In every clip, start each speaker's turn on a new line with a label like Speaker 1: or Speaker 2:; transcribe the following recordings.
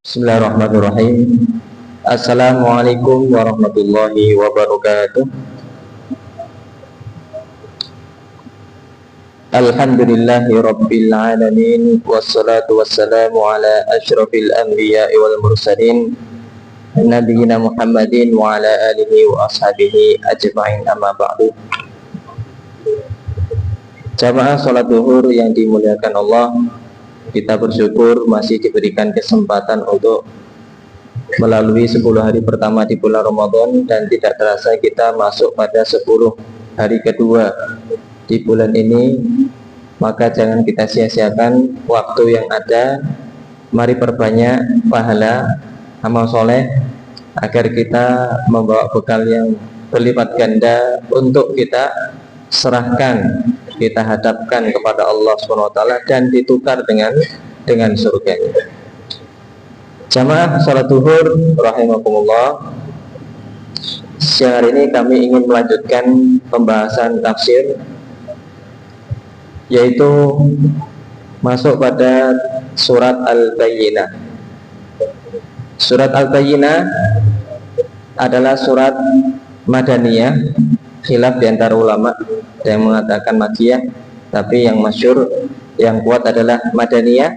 Speaker 1: Bismillahirrahmanirrahim. Assalamualaikum warahmatullahi wabarakatuh. Alhamdulillahi rabbil alamin. Wassalatu wassalamu ala asyrafil anbiya'i wal mursalin nabiyina Muhammadin wa ala alihi wa ashabihi ajma'in, amma ba'du. Jamaah sholat zuhur yang dimuliakan Allah, kita bersyukur masih diberikan kesempatan untuk melalui 10 hari pertama di bulan Ramadan, dan tidak terasa kita masuk pada 10 hari kedua di bulan ini. Maka jangan kita sia-siakan waktu yang ada. Mari perbanyak pahala amal soleh agar kita membawa bekal yang berlipat ganda untuk kita serahkan, kita hadapkan kepada Allah SWT dan ditukar dengan surganya. Jamaah salat zuhur rahimakumullah, siang hari ini kami ingin melanjutkan pembahasan tafsir, yaitu masuk pada surat Al-Bayyinah. Surat Al-Bayyinah adalah surat Madaniyah. Khilaf di antara ulama, ada yang mengatakan Makiyah, tapi yang masyhur, yang kuat adalah Madaniyah,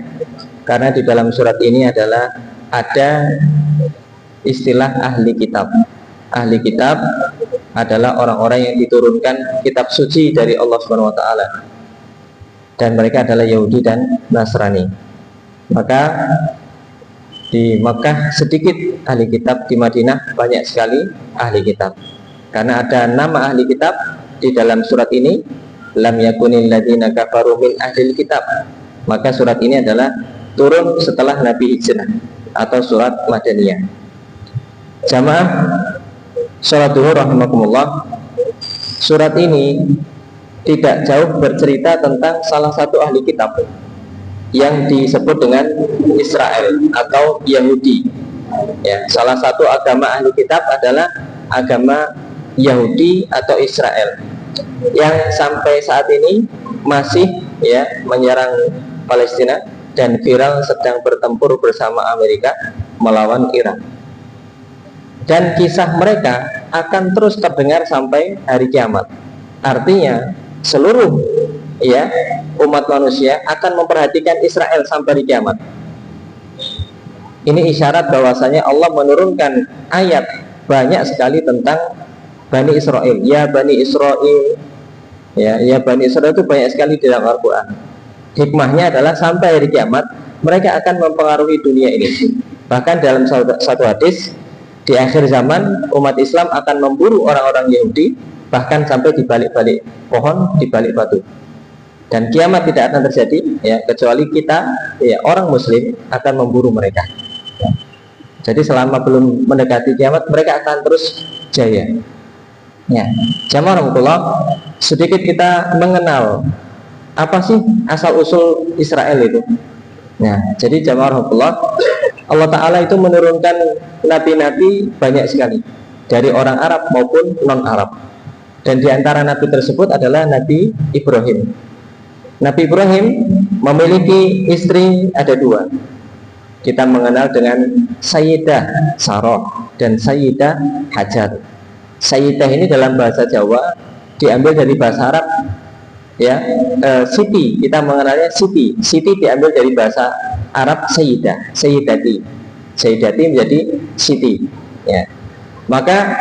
Speaker 1: karena di dalam surat ini adalah ada istilah ahli kitab. Ahli kitab adalah orang-orang yang diturunkan kitab suci dari Allah SWT, dan mereka adalah Yahudi dan Nasrani. Maka di Makkah sedikit ahli kitab, di Madinah banyak sekali ahli kitab. Karena ada nama ahli kitab di dalam surat ini, lam yakunil ladzina kafaru min ahlil kitab. Maka surat ini adalah turun setelah Nabi hijrah, atau surat Madaniyah. Jamaah salat zuhur rahimakumullah, surat ini tidak jauh bercerita tentang salah satu ahli kitab yang disebut dengan Israel atau Yahudi. Ya, salah satu agama ahli kitab adalah agama Yahudi atau Israel, yang sampai saat ini masih menyerang Palestina dan viral sedang bertempur bersama Amerika melawan Irak. Dan kisah mereka akan terus terdengar sampai hari kiamat. Artinya seluruh umat manusia akan memperhatikan Israel sampai hari kiamat. Ini isyarat bahwasanya Allah menurunkan ayat banyak sekali tentang Bani Israel. Ya Bani Israel, ya Bani Israel itu banyak sekali di dalam Al-Quran. Hikmahnya adalah sampai hari kiamat mereka akan mempengaruhi dunia ini. Bahkan dalam satu hadis, di akhir zaman umat Islam akan memburu orang-orang Yahudi, bahkan sampai di balik-balik pohon, di balik batu. Dan kiamat tidak akan terjadi kecuali kita, orang Muslim, akan memburu mereka. Jadi selama belum mendekati kiamat, mereka akan terus jaya. Jamaah rahmatullah, sedikit kita mengenal apa sih asal usul Israel itu. Jadi jamaah rahmatullah, Allah Ta'ala itu menurunkan nabi-nabi banyak sekali, dari orang Arab maupun non-Arab. Dan di antara nabi tersebut adalah Nabi Ibrahim. Nabi Ibrahim memiliki istri ada 2. Kita mengenal dengan Sayyidah Sarah dan Sayyidah Hajar. Sayyidah ini dalam bahasa Jawa diambil dari bahasa Arab, Siti, kita mengenalnya Siti. Siti diambil dari bahasa Arab Sayyidah, Sayyidati. Sayyidati menjadi Siti. Maka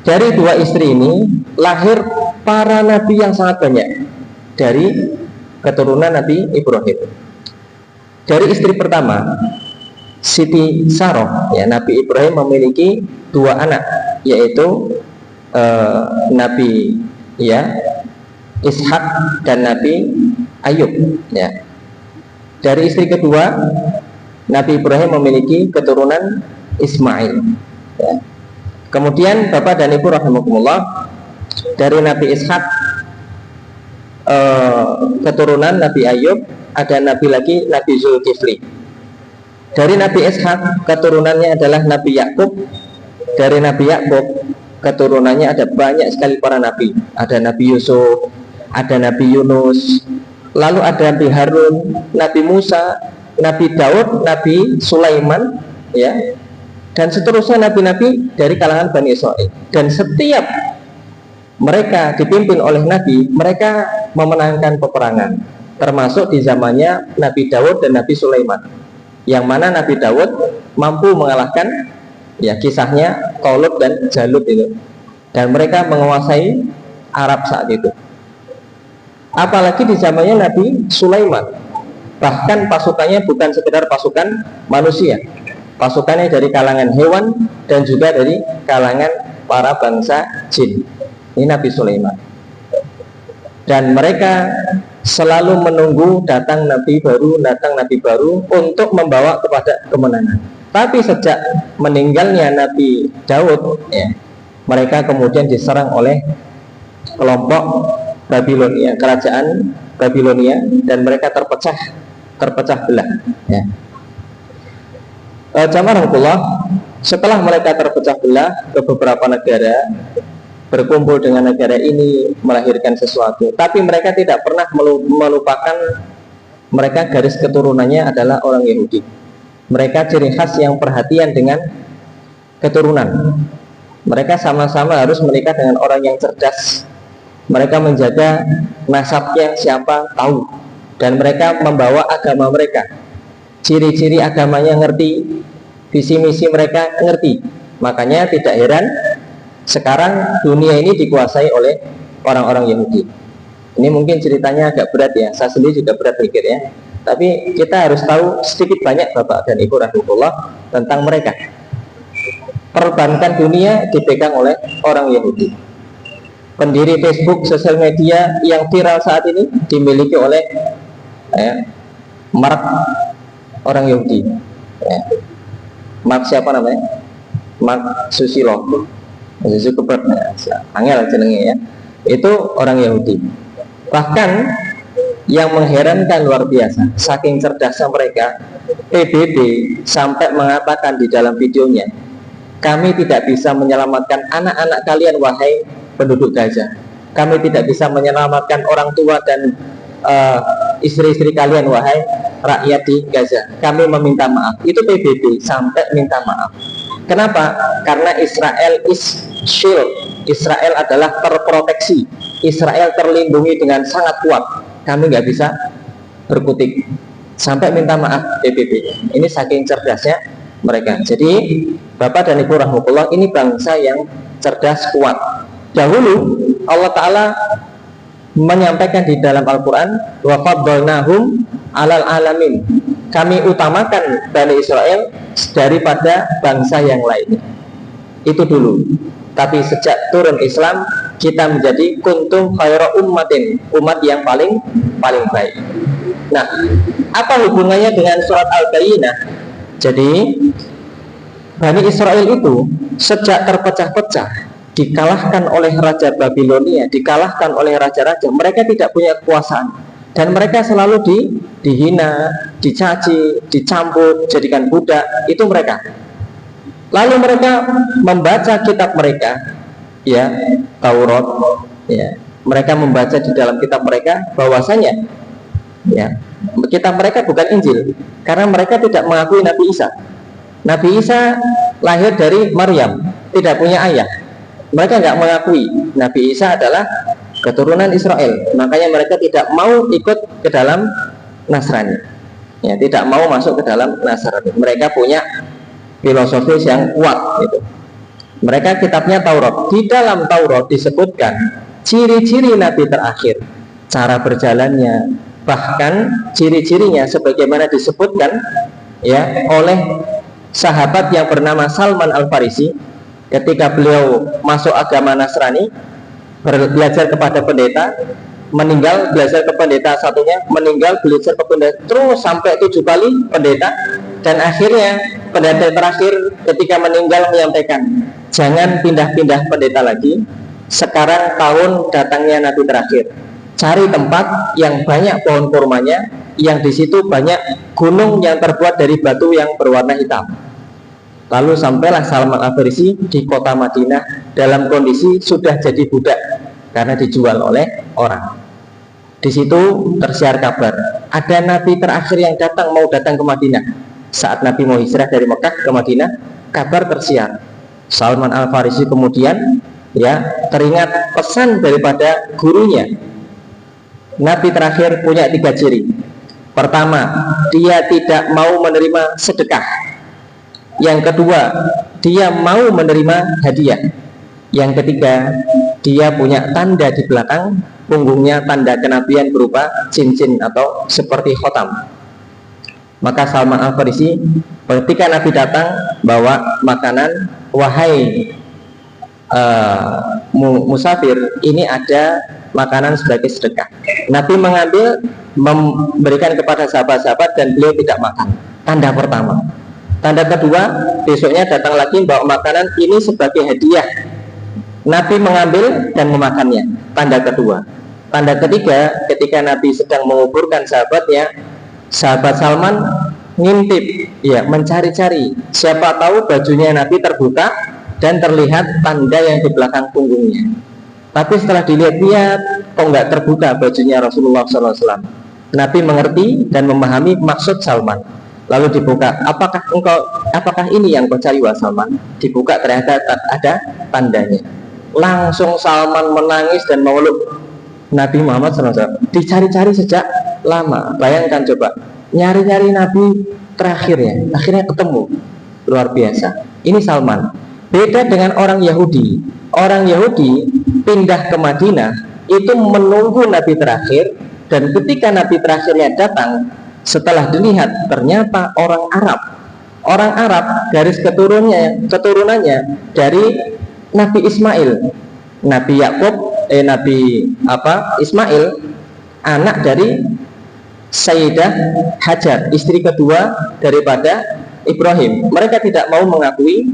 Speaker 1: dari 2 istri ini lahir para nabi yang sangat banyak dari keturunan Nabi Ibrahim. Dari istri pertama, Siti Sarah, Nabi Ibrahim memiliki 2 anak, yaitu Nabi Ishak dan Nabi Ayub. Dari istri kedua, Nabi Ibrahim memiliki keturunan Ismail. Kemudian Bapak dan Ibu rahimakumullah, dari Nabi Ishak keturunan Nabi Ayub ada Nabi lagi, Nabi Zulkifli. Dari Nabi Ishak keturunannya adalah Nabi Yakub. Dari Nabi Yakub keturunannya ada banyak sekali para nabi. Ada Nabi Yusuf, ada Nabi Yunus, lalu ada Nabi Harun, Nabi Musa, Nabi Daud, Nabi Sulaiman, ya, dan seterusnya nabi-nabi dari kalangan Bani Israil. Dan setiap mereka dipimpin oleh nabi, mereka memenangkan peperangan, termasuk di zamannya Nabi Daud dan Nabi Sulaiman, yang mana Nabi Daud mampu mengalahkan, ya, kisahnya Talut dan Jalut itu, dan mereka menguasai Arab saat itu. Apalagi di zamannya Nabi Sulaiman, bahkan pasukannya bukan sekedar pasukan manusia, pasukannya dari kalangan hewan dan juga dari kalangan para bangsa jin. Ini Nabi Sulaiman. Dan mereka selalu menunggu datang nabi baru untuk membawa kepada kemenangan. Tapi sejak meninggalnya Nabi Daud, ya, mereka kemudian diserang oleh kelompok Babilonia, kerajaan Babilonia, dan mereka terpecah belah, ya. Jamaah, setelah mereka terpecah belah ke beberapa negara, berkumpul dengan negara ini, melahirkan sesuatu, tapi mereka tidak pernah melupakan mereka garis keturunannya adalah orang Yahudi. Mereka ciri khas yang perhatian dengan keturunan. Mereka sama-sama harus menikah dengan orang yang cerdas. Mereka menjaga nasabnya siapa tahu, dan mereka membawa agama mereka, ciri-ciri agamanya ngerti, visi misi mereka ngerti. Makanya tidak heran sekarang dunia ini dikuasai oleh orang-orang Yahudi. Ini mungkin ceritanya agak berat ya, saya sendiri juga berat mikir ya, tapi kita harus tahu sedikit banyak Bapak dan Ibu rahimahullah tentang mereka. Perbankan dunia dipegang oleh orang Yahudi. Pendiri Facebook, sosial media yang viral saat ini dimiliki oleh Mark, orang Yahudi, ya. Mark siapa namanya? Mark Susilo, Zuckerberg, angel jenenge ya. Itu orang Yahudi. Bahkan yang mengherankan luar biasa, saking cerdasnya mereka, PBB sampai mengatakan di dalam videonya, kami tidak bisa menyelamatkan anak-anak kalian wahai penduduk Gaza. Kami tidak bisa menyelamatkan orang tua dan istri-istri kalian wahai rakyat di Gaza. Kami meminta maaf. Itu PBB sampai minta maaf. Kenapa? Karena Israel is shield. Israel adalah terproteksi. Israel terlindungi dengan sangat kuat. Kami nggak bisa berkutik. Sampai minta maaf PBB. Ini saking cerdasnya mereka. Jadi Bapak dan Ibu rahmatullah, ini bangsa yang cerdas, kuat. Dahulu Allah Ta'ala menyampaikan di dalam Al-Quran, wa faddalnahum alal alamin, kami utamakan Bani Israel daripada bangsa yang lainnya. Itu dulu. Tapi sejak turun Islam, kita menjadi kuntum khairu ummatin, umat yang paling baik. Nah, apa hubungannya dengan surat Al-Bayyinah? Jadi Bani Israel itu sejak terpecah-pecah, dikalahkan oleh Raja Babilonia, dikalahkan oleh raja-raja, mereka tidak punya kekuasaan, dan mereka selalu dihina, dicaci, dicambuk, jadikan budak. Itu mereka. Lalu mereka membaca kitab mereka, ya, Taurat, ya. Mereka membaca di dalam kitab mereka bahwasanya, ya, kitab mereka bukan Injil, karena mereka tidak mengakui Nabi Isa. Nabi Isa lahir dari Maryam, tidak punya ayah. Mereka nggak mengakui Nabi Isa adalah keturunan Israel. Makanya mereka tidak mau ikut ke dalam Nasrani, ya, tidak mau masuk ke dalam Nasrani. Mereka punya filosofis yang kuat gitu. Mereka kitabnya Taurat. Di dalam Taurat disebutkan ciri-ciri Nabi terakhir, cara berjalannya, bahkan ciri-cirinya sebagaimana disebutkan, ya, oleh sahabat yang bernama Salman Al-Farisi. Ketika beliau masuk agama Nasrani, belajar kepada pendeta, meninggal, belajar ke pendeta satunya, meninggal, belajar ke pendeta, terus sampai 7 kali pendeta, dan akhirnya pendeta terakhir ketika meninggal menyampaikan, jangan pindah-pindah pendeta lagi, sekarang tahun datangnya Nabi terakhir, cari tempat yang banyak pohon kurmanya, yang di situ banyak gunung yang terbuat dari batu yang berwarna hitam. Lalu sampailah Salman Al-Farisi di kota Madinah dalam kondisi sudah jadi budak karena dijual oleh orang. Di situ tersiar kabar, ada Nabi terakhir yang mau datang ke Madinah. saat Nabi mau hijrah dari Mekah ke Madinah, kabar tersiar. Salman Al-Farisi kemudian teringat pesan daripada gurunya. Nabi terakhir punya 3 ciri. Pertama, dia tidak mau menerima sedekah. Yang kedua, dia mau menerima hadiah. Yang ketiga, dia punya tanda di belakang punggungnya, tanda kenabian berupa cincin atau seperti khotam. Maka Salman Al-Farisi ketika Nabi datang bawa makanan, wahai musafir, ini ada makanan sebagai sedekah. Nabi mengambil, memberikan kepada sahabat-sahabat dan beliau tidak makan. Tanda pertama. Tanda kedua, besoknya datang lagi bawa makanan ini sebagai hadiah. Nabi mengambil dan memakannya. Tanda kedua. Tanda ketiga, ketika Nabi sedang menguburkan sahabatnya, sahabat Salman ngintip, mencari-cari. Siapa tahu bajunya Nabi terbuka dan terlihat tanda yang di belakang punggungnya. Tapi setelah dilihat-lihat, kok nggak terbuka bajunya Rasulullah SAW. Nabi mengerti dan memahami maksud Salman. Lalu dibuka, apakah ini yang kau cari, wahai Salman? Dibuka, ternyata ada tandanya. Langsung Salman menangis dan memeluk Nabi Muhammad SAW. Dicari-cari sejak lama. Bayangkan coba, nyari-nyari Nabi terakhir akhirnya ketemu. Luar biasa. Ini Salman. Beda dengan orang Yahudi. Orang Yahudi pindah ke Madinah itu menunggu Nabi terakhir, dan ketika Nabi terakhirnya datang, setelah dilihat ternyata orang Arab. Orang Arab garis keturunannya dari Nabi Ismail, Nabi Yakub, Ismail, anak dari Sayyidah Hajar, istri kedua daripada Ibrahim. Mereka tidak mau mengakui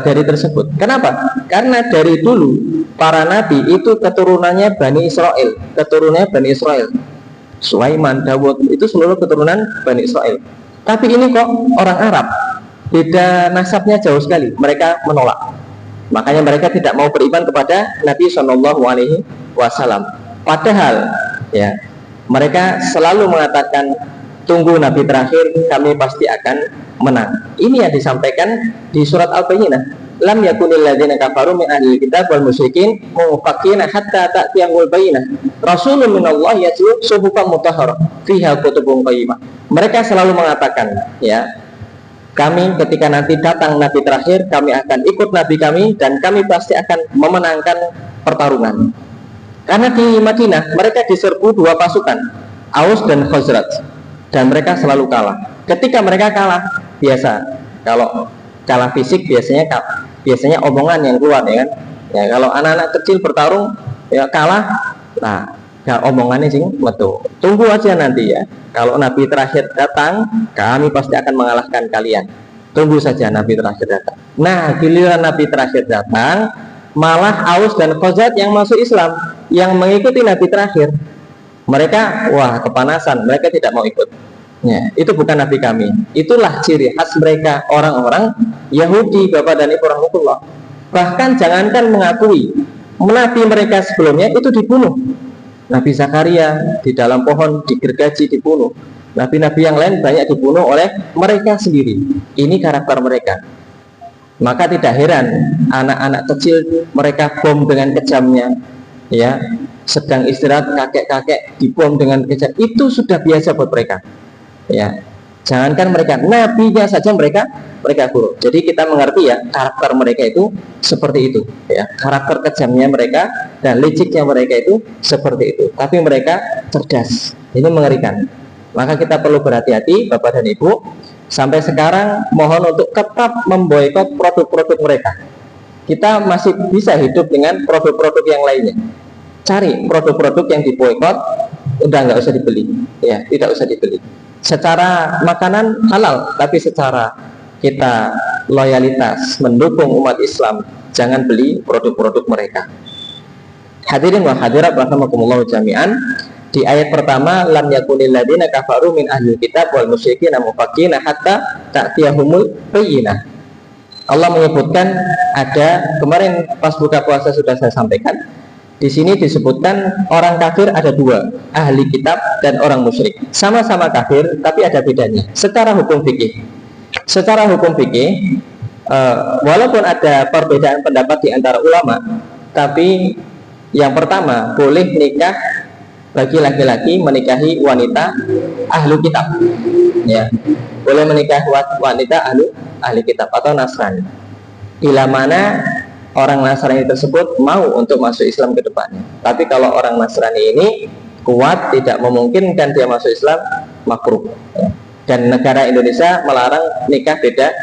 Speaker 1: dari tersebut. Kenapa? Karena dari dulu para nabi itu keturunannya Bani Israel, Sulaiman, Dawud, itu seluruh keturunan Bani Israel. Tapi ini kok orang Arab, beda nasabnya jauh sekali. Mereka menolak. Makanya mereka tidak mau beriman kepada Nabi SAW. Padahal mereka selalu mengatakan, tunggu Nabi terakhir, kami pasti akan menang. Ini yang disampaikan di surat Al-Bayyinah. Lam yakunil ladzina kafaru min ahlil kitab wal musyrikin mufakkina hatta ta'tiyahumul bayyinah. Rasulun minallahi yatlu suhufan mutahharah fiha kutubun qayyimah. Mereka selalu mengatakan, kami ketika nanti datang Nabi terakhir, kami akan ikut Nabi kami dan kami pasti akan memenangkan pertarungan. Karena di Madinah mereka diserbu 2 pasukan, Aus dan Khazraj, dan mereka selalu kalah. Ketika mereka kalah, biasa kalau kalah fisik biasanya omongan yang keluar, kan? Kalau anak-anak kecil bertarung kalah, omongannya sih metu. Tunggu aja nanti kalau Nabi terakhir datang, kami pasti akan mengalahkan kalian. Tunggu saja Nabi terakhir datang. Nah, giliran Nabi terakhir datang, malah Aus dan Khazraj yang masuk Islam, yang mengikuti Nabi terakhir. Mereka kepanasan, mereka tidak mau ikut. Itu bukan Nabi kami. Itulah ciri khas mereka, orang-orang Yahudi, Bapak dan Ibu rahmatullah. Bahkan jangankan mengakui, Nabi mereka sebelumnya itu dibunuh. Nabi Zakaria di dalam pohon digergaji, dibunuh. Nabi-nabi yang lain banyak dibunuh oleh mereka sendiri. Ini karakter mereka. Maka tidak heran anak-anak kecil mereka bom dengan kejamnya. Sedang istirahat kakek-kakek dibom dengan kejam. Itu sudah biasa buat mereka. Jangankan mereka, nabinya saja mereka buruk. Jadi kita mengerti karakter mereka itu seperti itu. Karakter kejamnya mereka dan liciknya mereka itu seperti itu. Tapi mereka cerdas. Ini mengerikan. Maka kita perlu berhati-hati, Bapak dan Ibu. Sampai sekarang mohon untuk tetap memboikot produk-produk mereka. Kita masih bisa hidup dengan produk-produk yang lainnya. Cari produk-produk yang diboikot, udah nggak usah dibeli. Tidak usah dibeli. Secara makanan halal, tapi secara kita loyalitas mendukung umat Islam, jangan beli produk-produk mereka. Hadirin wa hadirat rahimakumullah jami'an. Di ayat pertama, lam yakunil ladzina kafaru min ahlil kitab wal musyrikin mufakkina hatta ta'tiyahumul bayyinah. Allah menyebutkan, ada kemarin pas buka puasa sudah saya sampaikan, Di sini disebutkan orang kafir ada dua, ahli kitab dan orang musyrik. Sama-sama kafir, tapi ada bedanya. Secara hukum fikih, walaupun ada perbedaan pendapat di antara ulama, tapi yang pertama boleh nikah bagi laki-laki menikahi wanita ahlu kitab, ya, boleh menikah wanita ahli kitab atau Nasrani. Bila mana orang Nasrani tersebut mau untuk masuk Islam ke depannya. Tapi kalau orang Nasrani ini kuat, tidak memungkinkan dia masuk Islam, makruh. Dan negara Indonesia melarang nikah beda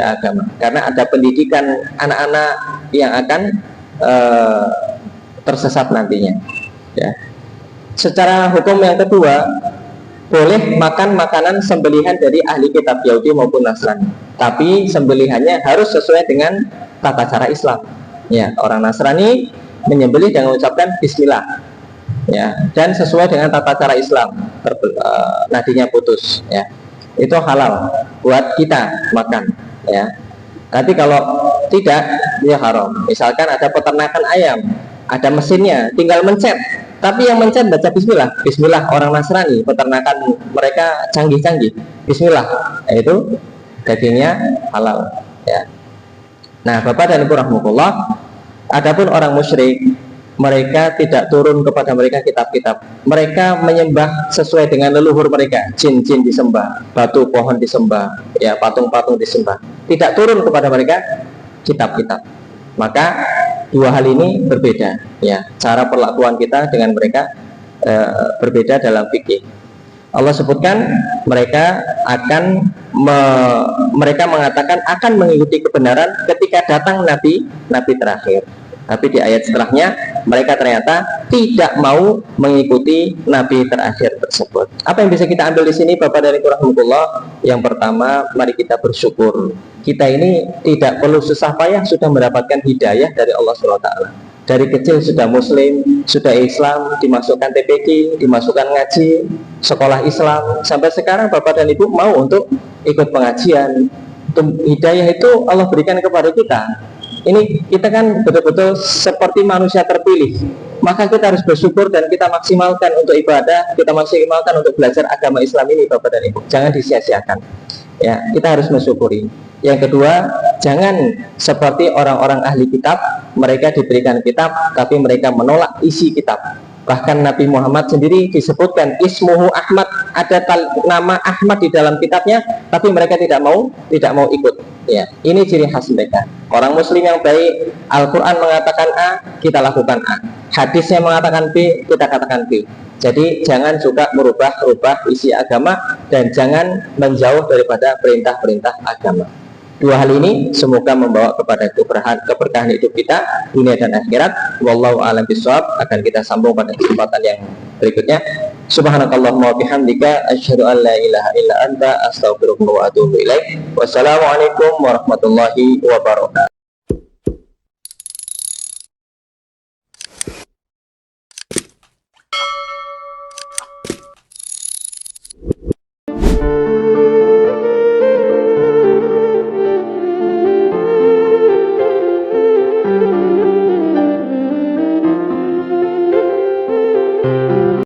Speaker 1: agama, karena ada pendidikan anak-anak yang akan tersesat nantinya, ya. Secara hukum yang kedua, boleh makan makanan sembelihan dari ahli kitab Yahudi maupun Nasrani, tapi sembelihannya harus sesuai dengan tata cara Islam. Ya, orang Nasrani menyembelih dengan mengucapkan Bismillah, ya, dan sesuai dengan tata cara Islam, nadinya putus, ya, itu halal buat kita makan, ya. Tapi kalau tidak, dia haram. Misalkan ada peternakan ayam, ada mesinnya, tinggal mencet, tapi yang mencet baca Bismillah. Bismillah, orang Nasrani, peternakan mereka canggih-canggih, Bismillah, itu dagingnya halal, ya. Nah, Bapak dan Ibu rahmatullah, adapun orang musyrik, mereka tidak turun kepada mereka kitab-kitab. Mereka menyembah sesuai dengan leluhur mereka. Jin-jin disembah, batu pohon disembah, ya, patung-patung disembah. Tidak turun kepada mereka kitab-kitab. Maka dua hal ini berbeda, ya. Cara perlakuan kita dengan mereka berbeda dalam fikih. Allah sebutkan mereka mengatakan akan mengikuti kebenaran ketika datang nabi terakhir. Tapi di ayat setelahnya mereka ternyata tidak mau mengikuti nabi terakhir tersebut. Apa yang bisa kita ambil di sini, Bapak dan Ibu rahmatullah? Yang pertama, mari kita bersyukur. Kita ini tidak perlu susah payah sudah mendapatkan hidayah dari Allah SWT. Dari kecil sudah muslim, sudah Islam, dimasukkan TPQ, dimasukkan ngaji, sekolah Islam. Sampai sekarang Bapak dan Ibu mau untuk ikut pengajian. Hidayah itu Allah berikan kepada kita. Ini kita kan betul-betul seperti manusia terpilih. Maka kita harus bersyukur dan kita maksimalkan untuk ibadah, kita maksimalkan untuk belajar agama Islam ini, Bapak dan Ibu. Jangan disia-siakan. Ya, kita harus mensyukuri. Yang kedua, jangan seperti orang-orang ahli kitab, mereka diberikan kitab tapi mereka menolak isi kitab. Bahkan Nabi Muhammad sendiri disebutkan Ismuhu Ahmad, ada nama Ahmad di dalam kitabnya, tapi mereka tidak mau ikut. Ya, ini ciri khas mereka. Orang muslim yang baik, Al-Quran mengatakan A, kita lakukan A. Hadisnya mengatakan B, kita katakan B. Jadi jangan juga merubah isi agama dan jangan menjauh daripada perintah-perintah agama. Dua hal ini semoga membawa kepada keberkahan hidup kita dunia dan akhirat. Wallahu a'lam bishawab. Akan kita sambung pada kesempatan yang berikutnya. Subhanakallahumma wa bihamdika asyhadu an la ilaha illa anta astaghfiruka wa atubu ilaik. Wassalamualaikum warahmatullahi wabarakatuh.